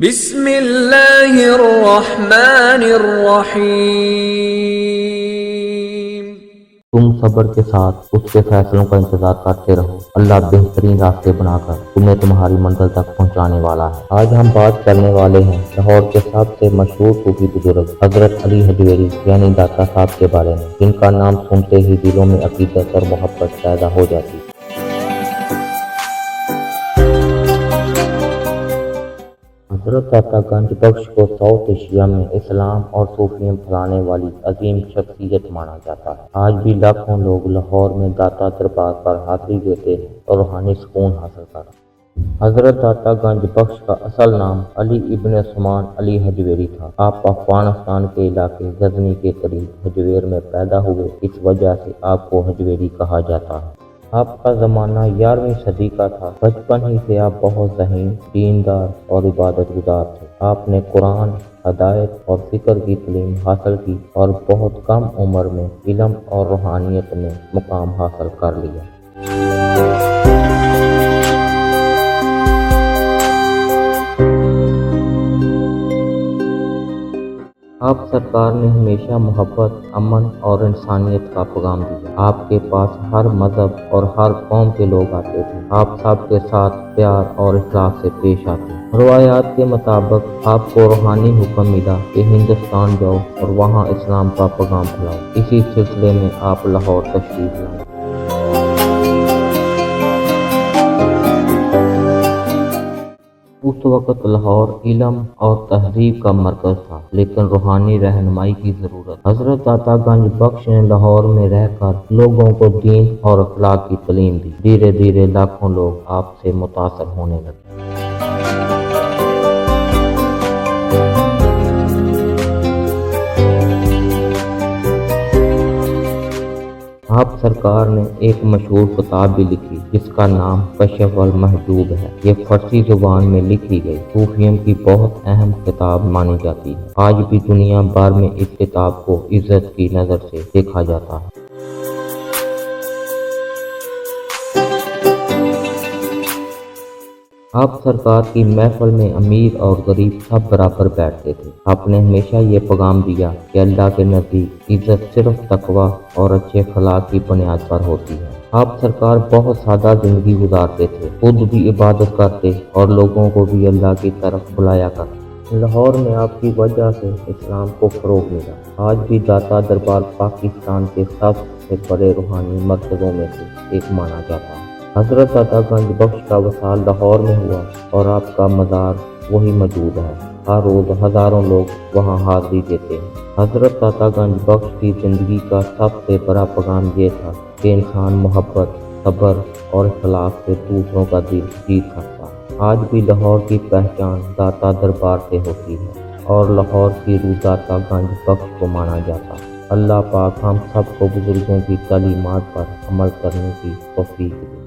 بسم اللہ الرحمن الرحیم۔ تم صبر کے ساتھ اس کے فیصلوں کا انتظار کرتے رہو، اللہ بہترین راستے بنا کر تمہیں تمہاری منزل تک پہنچانے والا ہے۔ آج ہم بات کرنے والے ہیں لاہور کے سب سے مشہور صوفی بزرگ حضرت علی حجویری یعنی داتا صاحب کے بارے میں، جن کا نام سنتے ہی دلوں میں عقیدت اور محبت پیدا ہو جاتی ہے۔ حضرت داتا گنج بخش کو ساؤتھ ایشیا میں اسلام اور صوفیزم پھیلانے والی عظیم شخصیت مانا جاتا ہے۔ آج بھی لاکھوں لوگ لاہور میں داتا دربار پر حاضری دیتے ہیں اور روحانی سکون حاصل کرتے ہیں۔ حضرت داتا گنج بخش کا اصل نام علی ابن عثمان علی حجویری تھا۔ آپ افغانستان کے علاقے غزنی کے قریب حجویر میں پیدا ہوئے، اس وجہ سے آپ کو حجویری کہا جاتا ہے۔ آپ کا زمانہ 11ویں صدی کا تھا۔ بچپن ہی سے آپ بہت ذہین، دیندار اور عبادت گزار تھے۔ آپ نے قرآن، ہدایت اور فکر کی تعلیم حاصل کی اور بہت کم عمر میں علم اور روحانیت میں مقام حاصل کر لیا۔ آپ سرکار نے ہمیشہ محبت، امن اور انسانیت کا پیغام دیا۔ آپ کے پاس ہر مذہب اور ہر قوم کے لوگ آتے تھے۔ آپ سب کے ساتھ پیار اور اخلاق سے پیش آتے۔ روایات کے مطابق آپ کو روحانی حکم ملا کہ ہندوستان جاؤ اور وہاں اسلام کا پیغام پھیلاؤ۔ اسی سلسلے میں آپ لاہور تشریف لائے۔ اس وقت لاہور علم اور تہذیب کا مرکز تھا، لیکن روحانی رہنمائی کی ضرورت۔ حضرت داتا گنج بخش نے لاہور میں رہ کر لوگوں کو دین اور اخلاق کی تعلیم دی۔ دھیرے دھیرے لاکھوں لوگ آپ سے متاثر ہونے لگے۔ آپ سرکار نے ایک مشہور کتاب بھی لکھی جس کا نام کشف المحجوب ہے۔ یہ فارسی زبان میں لکھی گئی صوفیزم کی بہت اہم کتاب مانی جاتی ہے۔ آج بھی دنیا بھر میں اس کتاب کو عزت کی نظر سے دیکھا جاتا ہے۔ آپ سرکار کی محفل میں امیر اور غریب سب برابر بیٹھتے تھے۔ آپ نے ہمیشہ یہ پیغام دیا کہ اللہ کے نزدیک عزت صرف تقوی اور اچھے اخلاق کی بنیاد پر ہوتی ہے۔ آپ سرکار بہت سادہ زندگی گزارتے تھے، خود بھی عبادت کرتے اور لوگوں کو بھی اللہ کی طرف بلایا کرتے۔ لاہور میں آپ کی وجہ سے اسلام کو فروغ ملا۔ آج بھی داتا دربار پاکستان کے سب سے بڑے روحانی مرکزوں میں سے ایک مانا جاتا ہے۔ حضرت داتا گنج بخش کا وصال لاہور میں ہوا اور آپ کا مزار وہی موجود ہے۔ ہر روز ہزاروں لوگ وہاں حاضری دیتے ہیں۔ حضرت داتا گنج بخش کی زندگی کا سب سے بڑا پیغام یہ تھا کہ انسان محبت، صبر اور اخلاق سے دوسروں کا دل جیت سکتا ہے۔ آج بھی لاہور کی پہچان داتا دربار سے ہوتی ہے اور لاہور کی روح داتا گنج بخش کو مانا جاتا ہے۔ اللہ پاک ہم سب کو بزرگوں کی تعلیمات پر عمل کرنے کی توفیق دے۔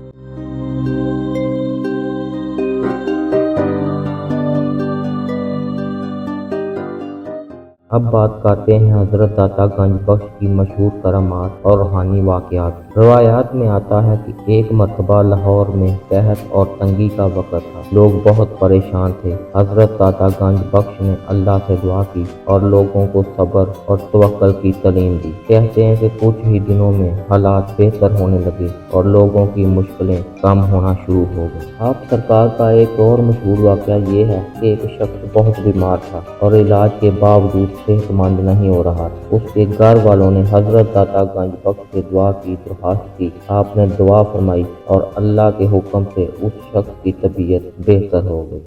اب بات کرتے ہیں حضرت داتا گنج بخش کی مشہور کرامات اور روحانی واقعات۔ روایات میں آتا ہے کہ ایک مرتبہ لاہور میں قحط اور تنگی کا وقت تھا۔ لوگ بہت پریشان تھے۔ حضرت داتا گنج بخش نے اللہ سے دعا کی اور لوگوں کو صبر اور توکل کی تعلیم دی۔ کہتے ہیں کہ کچھ ہی دنوں میں حالات بہتر ہونے لگے اور لوگوں کی مشکلیں کم ہونا شروع ہو گئی۔ آپ سرکار کا ایک اور مشہور واقعہ یہ ہے کہ ایک شخص بہت بیمار تھا اور علاج کے باوجود صحت مند نہیں ہو رہا تھا۔ اس کے گھر والوں نے حضرت داتا گنج بخش سے دعا کی درخواست کی۔ آپ نے دعا فرمائی اور اللہ کے حکم سے اس شخص کی طبیعت بہتر ہو گئی۔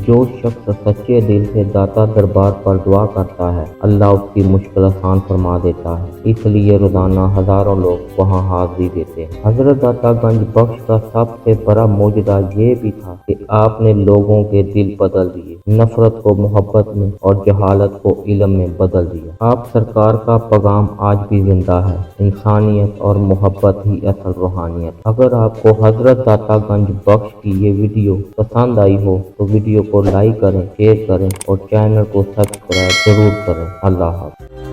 جو شخص سچے دل سے داتا دربار پر دعا کرتا ہے، اللہ اس کی مشکل آسان فرما دیتا ہے۔ اس لیے روزانہ ہزاروں لوگ وہاں حاضری دیتے ہیں۔ حضرت داتا گنج بخش کا سب سے بڑا معجزہ یہ بھی تھا کہ آپ نے لوگوں کے دل بدل دیے، نفرت کو محبت میں اور جہالت کو علم میں بدل دیا۔ آپ سرکار کا پیغام آج بھی زندہ ہے۔ انسانیت اور محبت ہی اصل روحانیت۔ اگر آپ کو حضرت داتا گنج بخش کی یہ ویڈیو پسند آئی ہو تو ویڈیو کو لائک کریں، شیئر کریں اور چینل کو سبسکرائب ضرور کریں۔ اللہ حافظ۔